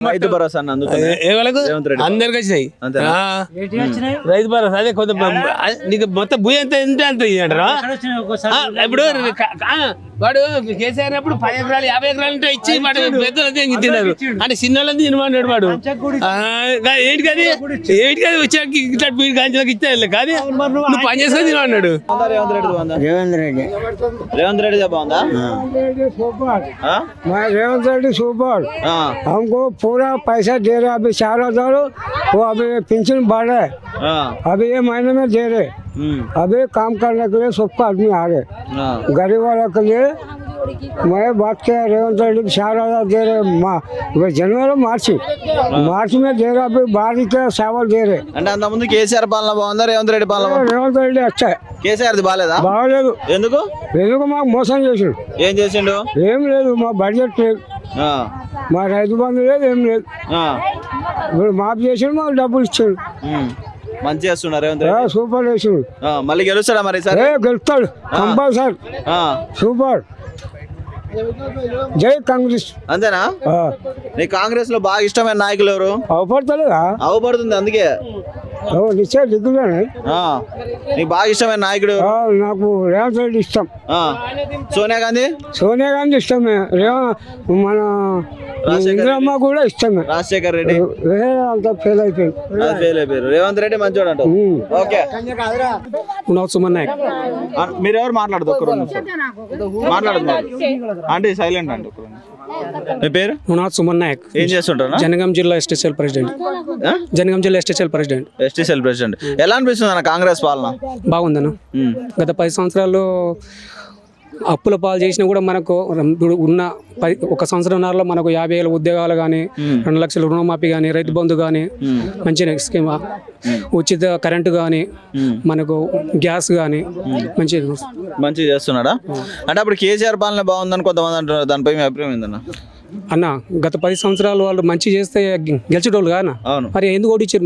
రైతు భరోసా అన్న అందుతుంది. రేవంత్ రెడ్డి అందరికి వచ్చినాయి అంతేనా? రైతు భరోసా అదే కొంత నీకు మొత్తం భూమి ఎంత ఎంత అంత అంటారా ఇప్పుడు వాడు కేసీఆర్ అప్పుడు 10 ఎకరాలు 50 ఎకరాలు ఉంటే ఇచ్చి వాడు పెద్దలు తిన్నారు అంటే చిన్న వాళ్ళని తినమన్నాడు వాడు. ఏంటి కది ఏంటి కది వచ్చాక ఇట్లా గాంచలకు ఇచ్చా కాదు నువ్వు పని చేసుకొని తినమన్నాడు. రేవంత్ రెడ్డి బాగుందా? రేవంత్ రెడ్డి బాగుందా? रेवंत रेड्डी सुपर हमको पूरा पैसा दे रहे, अभी 4,000 वो अभी पेंशन बढ़ रहा है, अभी ये महीने में दे रहे, अभी काम करने के लिए सबको आदमी आ रहे, गरीब वाला के लिए मैं बात किया रेवंत रेड्डी 4,000 दे रहे जनवरी मार्च में दे रहे, अभी बारिश के चावल दे रहे. అంటే అంత ముందు కేసీఆర్ పాలన బాగుందా రేవంత్ రెడ్డి పాలన? रेवंत रेड्डी अच्छा है. కేసీఆర్ బాగాలేదా? బాగలేదు. ఎందుకు మాకు మోసం చేసిండు. ఏం చేసిండు? ఏం లేదు, మా బడ్జెట్ లేదు, మా రైతు బంధు లేదు, ఏం లేదు. ఇప్పుడు మాఫ్ చేసిండు, మాకు డబ్బులు ఇచ్చాడు. మంచి చేస్తున్నారు రేవంత్ రెడ్డి. సూపర్ చేసిండు. మళ్ళీ గెలుస్తాడా మరి ఈసారి? గెలుస్తాడు కంపల్సరీ. సూపర్. జై కాంగ్రెస్. అంతేనా? నీ కాంగ్రెస్ లో బాగా ఇష్టమైన నాయకులు ఎవరు? అవపడతలేదా? అవపడుతుంది అందుకే. నీకు బాగా ఇష్టమైన నాయకుడు? నాకు రేవంత్ రెడ్డి ఇష్టం. సోనియా గాంధీ ఇష్టమే. మన ఇందిరమ్మ కూడా ఇష్టమే. రాజశేఖర్ రెడ్డి అంత ఫెయిల్ అయిపోయారు. రేవంత్ రెడ్డి మంచోడు అంట. ఓకే సుమన్ నాయక్. మీరెవరు మాట్లాడదు? ఒక్కరు మాట్లాడదు అంటే సైలెంట్ అంటే. మీ పేరు? సుమన్ నాయక్. ఏం చేస్తుంటారు? జనగాం జిల్లా ఎస్టీసీఎల్ ప్రెసిడెంట్. జనగాం జిల్లా ఎస్టీసీఎల్ ప్రెసిడెంట్. ఎలా అనిపిస్తుంది అన్న కాంగ్రెస్ పాలన? బాగుందన్న. గత 10 సంవత్సరాల్లో అప్పుల పాలు చేసినా కూడా మనకు ఉన్న 1 సంవత్సరంలో మనకు 50,000 ఉద్యోగాలు కానీ, 2 లక్షల రుణమాఫీ కానీ, రైతు బంధు కానీ, మంచి స్కీమ్, ఉచిత కరెంటు కానీ, మనకు గ్యాస్ కానీ మంచిగా చేస్తున్నాడా? అంటే అప్పుడు కేసీఆర్ పాలన బాగుందని కొంతమంది అంటున్నారు, దానిపై మీ అభిప్రాయం ఏందన్నా? అన్న గత 10 సంవత్సరాలు వాళ్ళు మంచి చేస్తే గెలిచేటోళ్ళు కానా? మరి ఎందుకు ఓడించారు?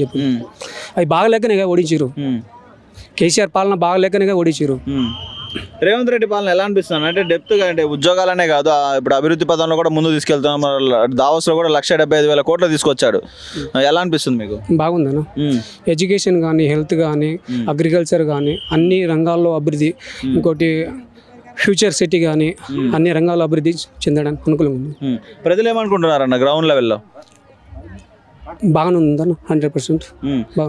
చెప్పు. అవి బాగలేకనే ఓడించారు. కేసీఆర్ పాలన బాగలేకనే ఓడించారు. రేవంత్ రెడ్డి పాలన ఎలా అనిపిస్తుంది? అంటే డెప్త్గా, అంటే ఉద్యోగాలనే కాదు, ఇప్పుడు అభివృద్ధి పదంలో కూడా ముందు తీసుకెళ్తున్నాం. దావోస్ లో కూడా 1,75,000 కోట్లు తీసుకొచ్చాడు. ఎలా అనిపిస్తుంది మీకు? బాగుందన్న. ఎడ్యుకేషన్ కానీ, హెల్త్ కానీ, అగ్రికల్చర్ కానీ, అన్ని రంగాల్లో అభివృద్ధి, ఇంకోటి ఫ్యూచర్ సిటీ కానీ, అన్ని రంగాల్లో అభివృద్ధి చెందడానికి అనుకూలంగా ఉంది. ప్రజలు ఏమనుకుంటున్నారన్న గ్రౌండ్ లెవెల్లో? బాగానే ఉందన్న. 100%.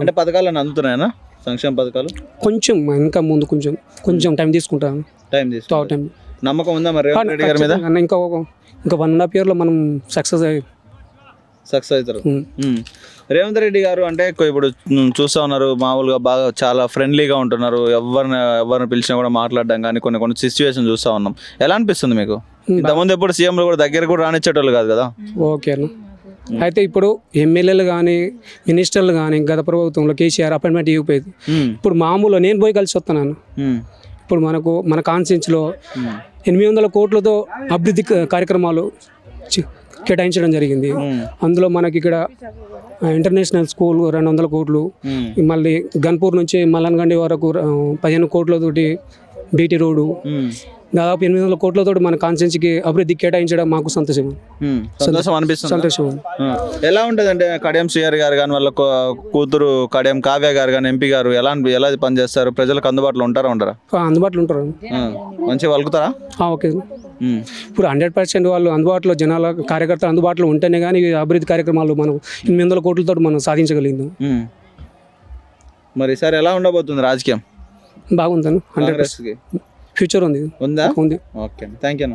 అంటే పథకాలను అందుతున్నాయన్నా? సంక్షేమ పథకాలు కొంచెం ఇంకా ముందు కొంచెం టైం తీసుకుంటాను. నమ్మకం ఉందా మరి రేవంత్ రెడ్డి గారి మీద? ఇంకా 1.5 yearలో మనం సక్సెస్ అవుతారు. రేవంత్ రెడ్డి గారు అంటే ఇప్పుడు చూస్తూ ఉన్నారు, మామూలుగా బాగా చాలా ఫ్రెండ్లీగా ఉంటున్నారు. ఎవరిని పిలిచినా కూడా మాట్లాడడం కానీ కొన్ని సిచ్యువేషన్ చూస్తూ ఉన్నాం. ఎలా అనిపిస్తుంది మీకు? ఇంతకుముందు ఎప్పుడు సీఎంలు కూడా దగ్గర కూడా రానిచ్చేటోళ్ళు కాదు కదా? ఓకే అన్న. అయితే ఇప్పుడు ఎమ్మెల్యేలు కానీ, మినిస్టర్లు కానీ గత ప్రభుత్వంలో కేసీఆర్ అపాయింట్మెంట్ ఇవ్వకపోయేది. ఇప్పుడు మామూలు నేను పోయి కలిసి వస్తున్నాను. ఇప్పుడు మన కాన్స్టిట్యూన్సీలో 800 కోట్లతో అభివృద్ధి కార్యక్రమాలు కేటాయించడం జరిగింది. అందులో మనకి ఇక్కడ ఇంటర్నేషనల్ స్కూల్ 200 కోట్లు, మళ్ళీ గన్పూర్ నుంచి మల్లన్గండి వరకు 15 కోట్లతోటి బీటీ రోడ్డు, దాదాపు 800 కోట్లతో మన కాన్స్టిట్యూన్సీకి అభివృద్ధి కేటాయించడం మాకు సంతోషం అనిపిస్తుంది. ఎలా ఉంటుంది అంటే కడియం శ్రీహరి గారు కానీ, వాళ్ళ కూతురు కడియం కావ్య గారు కానీ, ఎంపీ గారు ఎలా పనిచేస్తారు? ప్రజలకు అందుబాటులో ఉండరా? అందుబాటులో ఉంటారు. మంచిగా వలుకుతారా? ఓకే. ఇప్పుడు 100% వాళ్ళు అందుబాటులో, జనాల కార్యకర్తలు అందుబాటులో ఉంటేనే కానీ అభివృద్ధి కార్యక్రమాలు మనం 800 కోట్లతో మనం సాధించగలిగింది. మరి ఈసారి ఎలా ఉండబోతుంది రాజకీయం? బాగుందను. 100% ఫ్యూచర్ ఉందా? Okay, thank you.